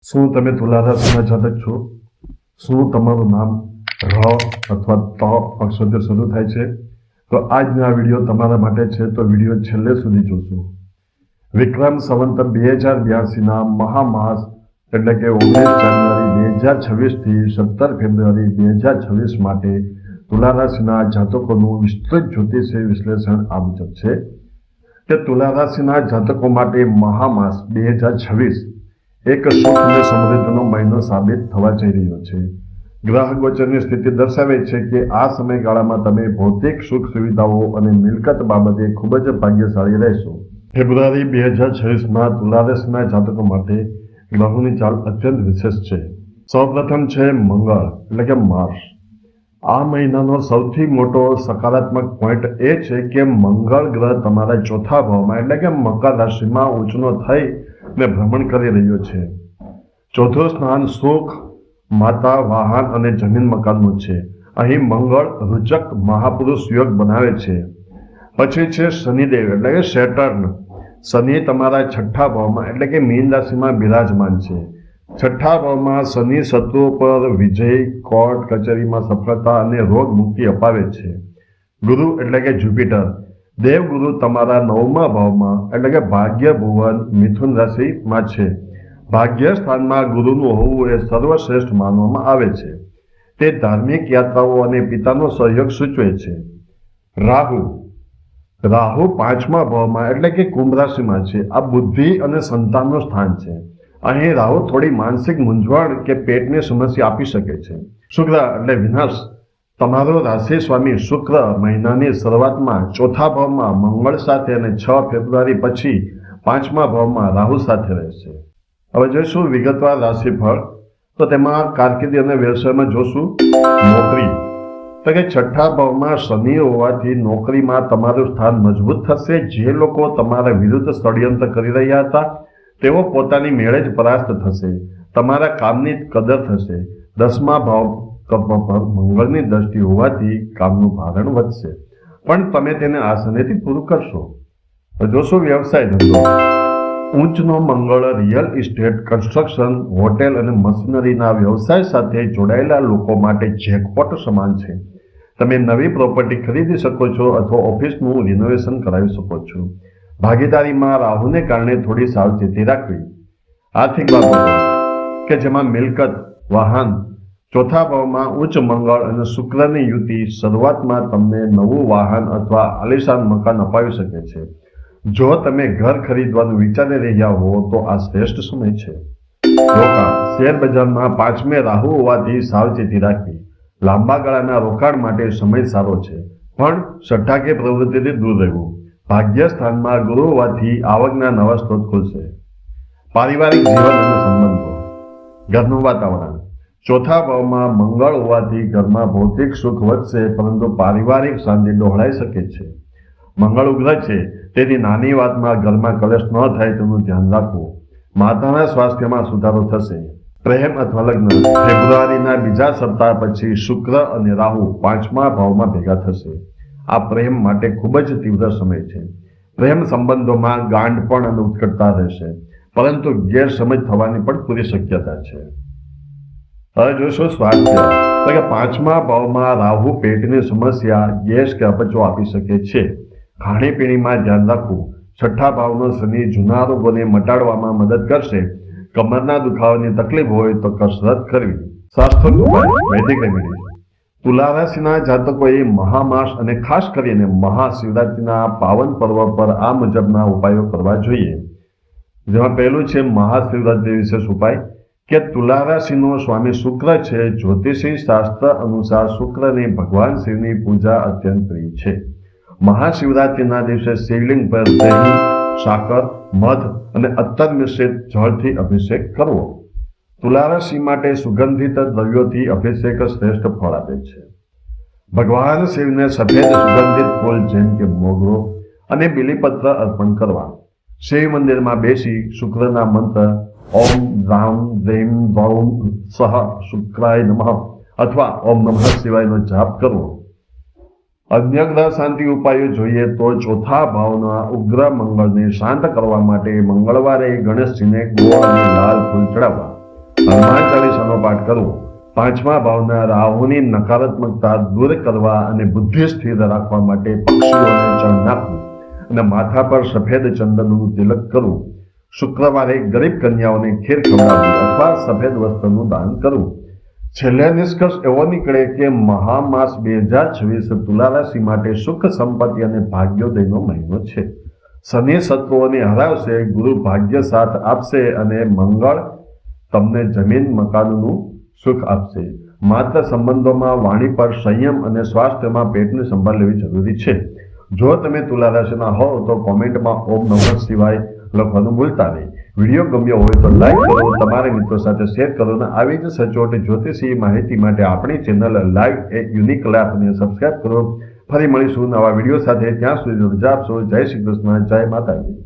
શું તમે તુલા રાશિના જાતક છો? શું તમારું નામ ર અથવા ત અક્ષરથી શરૂ થાય છે? તો આજનો આ વિડીયો તમારા માટે છે, તો વિડીયો છેલ્લે સુધી જોશો. વિક્રમ સંવત 2082ના મહામાસ એટલે કે 19 જાન્યુઆરી 2026 થી 17 ફેબ્રુઆરી 2026 માટે તુલા રાશિના જાતકોનું વિસ્તૃત જ્યોતિષીય વિશ્લેષણ આ મુજબ છે કે તુલા રાશિના જાતકો માટે મહામાસ 2026 એક સુખ અને સમૃદ્ધિનો મહિનો સાબિત થવા જઈ રહ્યો છે. ગ્રહ ગોચરની સ્થિતિ દર્શાવે છે કે આ સમયગાળામાં તમે ભૌતિક સુખ સુવિધાઓ અને મિલકત બાબતે ખૂબ જ ભાગ્યશાળી રહેશો. ફેબ્રુઆરી 2026માં તુલા રાશિના જાતકો માટે ગ્રહોની ચાલ અત્યંત વિશેષ છે. સૌપ્રથમ છે મંગળ એટલે કે માર્સ. આ મહિનાનો સૌથી મોટો સકારાત્મક પોઈન્ટ એ છે કે મંગળ ગ્રહ તમારા ચોથા ભાવમાં એટલે કે મકર રાશિમાં ઉંચનો થઈ ને ભ્રમણ કરી રહ્યો છે. ચોથું સ્થાન સુખ, માતા, વાહન અને જમીન મકાનનું છે. અહીં મંગળ રુચક મહાપુરુષ યોગ બનાવે છે. પછી છે શનિદેવ એટલે કે સેટર્ન. શનિ તમારા છઠ્ઠા ભાવમાં એટલે કે મીન રાશિમાં બિરાજમાન છે. છઠ્ઠા ભાવમાં શનિ શત્રુઓ પર વિજય, કોર્ટ કચેરીમાં સફળતા અને રોગ મુક્તિ અપાવે છે. ગુરુ એટલે કે જુપિટર. દેવગુરુ તમારા નવમા ભાવમાં એટલે કે ભાગ્ય ભુવન મિથુન રાશિમાં છે. ભાગ્ય સ્થાનમાં ગુરુનું હોવું એ સર્વશ્રેષ્ઠ માનવામાં આવે છે. તે ધાર્મિક યાત્રાઓ અને પિતાનો સહયોગ સૂચવે છે. રાહુ પાંચમા ભાવમાં એટલે કે કુંભ રાશિમાં છે. આ બુદ્ધિ અને સંતાનનું સ્થાન છે. અહીં રાહુ થોડી માનસિક મૂંઝવણ કે પેટની સમસ્યા આપી શકે છે. શુક્ર એટલે વિનાશ. તમારો રાશિ સ્વામી શુક્ર મહિનાની શરૂઆતમાં ચોથા ભાવમાં મંગળ સાથે અને 6 ફેબ્રુઆરી પછી પાંચમા ભાવમાં રાહુ સાથે રહેશે. હવે જોઈશું વિગતવાર રાશિફળ. તો તેમાં કારકિર્દી અને વ્યવસાયમાં જોશું નોકરી. તો કે છઠ્ઠા ભાવમાં શનિ હોવાથી નોકરીમાં તમારું સ્થાન મજબૂત થશે. જે લોકો તમારા વિરુદ્ધ ષડયંત્ર કરી રહ્યા હતા તેઓ પોતાની મેળે જ પરાસ્ત થશે. તમારા કામની કદર થશે. 10મા ભાવ પર મંગળની દ્રષ્ટિ હોવાથી કામનું ભારણ વધશે, પણ તમે તેને આસાનીથી પૂરું કરશો. જોશો વ્યવસાય ધંધો. ઉચ્ચનો મંગળ રિયલ ઇસ્ટેટ, કન્સ્ટ્રક્શન, હોટેલ અને મશીનરીના વ્યવસાય સાથે જોડાયેલા લોકો માટે જેકપોટ સમાન છે. તમે નવી પ્રોપર્ટી ખરીદી શકો છો અથવા ઓફિસનું રિનોવેશન કરાવી શકો છો. ભાગીદારીમાં રાહુને કારણે થોડી સાવચેતી રાખવી. આર્થિક બાબતો કે જેમાં મિલકત, વાહન. ચોથા ભાવમાં ઉચ્ચ મંગળ અને શુક્રની યુતિ શરૂઆતમાં તમને નવું વાહન અથવા આલિશાન મકાન અપાવી શકે છે. જો તમે ઘર ખરીદવાનું વિચારી રહ્યા હો તો આ શ્રેષ્ઠ સમય છે. રોકાણ. શેર બજારમાં 5મે રાહુ હોવાથી સાવચેતી રાખવી. લાંબા ગાળાના રોકાણ માટે સમય સારો છે, પણ સટ્ટાકી પ્રવૃત્તિથી દૂર રહેવું. ભાગ્ય સ્થાનમાં ગુરુ હોવાથી આવકના નવા સ્ત્રોત ખુલશે. પારિવારિક જીવન અને સંબંધો. ઘરનું વાતાવરણ. ચોથા ભાવમાં મંગળ હોવાથી ઘરમાં ભૌતિક સુખ વધશે, પરંતુ પારિવારિક શાંતિ ડહોળાઈ શકે છે. મંગળ ઉગ્ર છે, તેથી નાની વાતમાં ઘરમાં કલેશ ન થાય તેનું ધ્યાન રાખવું. માતાના સ્વાસ્થ્યમાં સુધારો થશે. પ્રેમ અથવા લગ્ન. ફેબ્રુઆરીના બીજા સપ્તાહ પછી શુક્ર અને રાહુ 5મા ભાવમાં ભેગા થશે. આ પ્રેમ માટે ખૂબ જ તીવ્ર સમય છે. પ્રેમ સંબંધોમાં ગાંડપણ અને ઉત્કટતા રહેશે, પરંતુ ગેરસમજ થવાની પણ પૂરી શક્યતા છે. હવે જોઈશું સ્વાસ્થ્ય. તો કે 5મા ભાવમાં રાહુ પેટની સમસ્યા, ગેસ કે અપચો આપી શકે છે. ખાણીપીણીમાં ધ્યાન રાખવું. છઠ્ઠા ભાવનો શનિ જૂના રોગોને મટાડવામાં મદદ કરશે. કમરના દુખાવાની તકલીફ હોય તો કસરત કરવી. સ્વાસ્થ્ય ઉપાય, વૈદિક રેમેડી. તુલા રાશિના જાતકોએ મહામાસ અને ખાસ કરીને મહાશિવરાત્રિના પાવન પર્વ પર આ મુજબના ઉપાયો કરવા જોઈએ. જેમાં પહેલું છે મહાશિવરાત્રિ વિશેષ ઉપાય કે તુલા રાશિનો સ્વામી શુક્ર છે. જ્યોતિષી શાસ્ત્ર અનુસાર શુક્રની ભગવાન શિવની પૂજા અત્યંત પ્રિય છે. મહાશિવરાત્રિના દિવસે શિવલિંગ પર દહીં, સાકર, મધ અને અત્તર મિશ્રિત જળથી અભિષેક કરવો. તુલા રાશિ માટે સુગંધિત દ્રવ્યોથી અભિષેક શ્રેષ્ઠ ફળ આપે છે. ભગવાન શિવને સફેદ સુગંધિત ફૂલ જેમ કે મોગરો અને બીલીપત્ર અર્પણ કરવા. શિવ મંદિરમાં બેસી શુક્રના મંત્ર ઓમ રામ દ્રેમ વૌમ સહ શુક્રાય નમઃ અથવા ઓમ નમઃ શિવાયનો જાપ કરવો. અન્ય ગ્રહ શાંતિ ઉપાયો જોઈએ તો ચોથા ભાવના ઉગ્ર મંગળને શાંત કરવા માટે મંગળવારે ગણેશજીને ગોળ અને લાલ ફૂલ ચડાવવા. હનુમાન ચાલીસાનો પાઠ કરવો, પાંચમા ભાવના રાહુની નકારાત્મકતા દૂર કરવા અને બુદ્ધિ સ્થિર રાખવા માટે પક્ષીઓને ચણ નાખવું અને માથા પર સફેદ ચંદનનું તિલક કરવું, શુક્રવારે ગરીબ કન્યાઓને ખીર ખવડાવવી અથવા સફેદ વસ્ત્રનું દાન કરવું. છેલ્લે નિષ્કર્ષ એવો નીકળે કે મહામાસ 2026 તુલા રાશિ માટે સુખ સંપત્તિ અને ભાગ્યોદયનો મહિનો છે. શનિ શત્રુઓને હરાવશે, ગુરુ ભાગ્ય સાથ આપશે અને મંગળ તમને જમીન મકાનનું સુખ આપશે. માત્ર સંબંધોમાં વાણી પર સંયમ અને સ્વાસ્થ્યમાં પેટની સંભાળ લેવી જરૂરી છે. જો તમે તુલા રાશિના હો તો કોમેન્ટમાં ઓમ નમઃ શિવાય લખવાનું ભૂલતા નહીં. વિડીયો ગમ્યો હોય તો લાઈક કરો, તમારા મિત્રો સાથે શેર કરો અને આવી જ સચોટ જ્યોતિષી માહિતી માટે આપણી ચેનલ લાઈવ એ યુનિક લાભને સબસ્ક્રાઇબ કરો. ફરી મળીશું નવા વિડીયો સાથે. ત્યાં સુધી રજા આપશો. જય શ્રી કૃષ્ણ, જય માતાજી.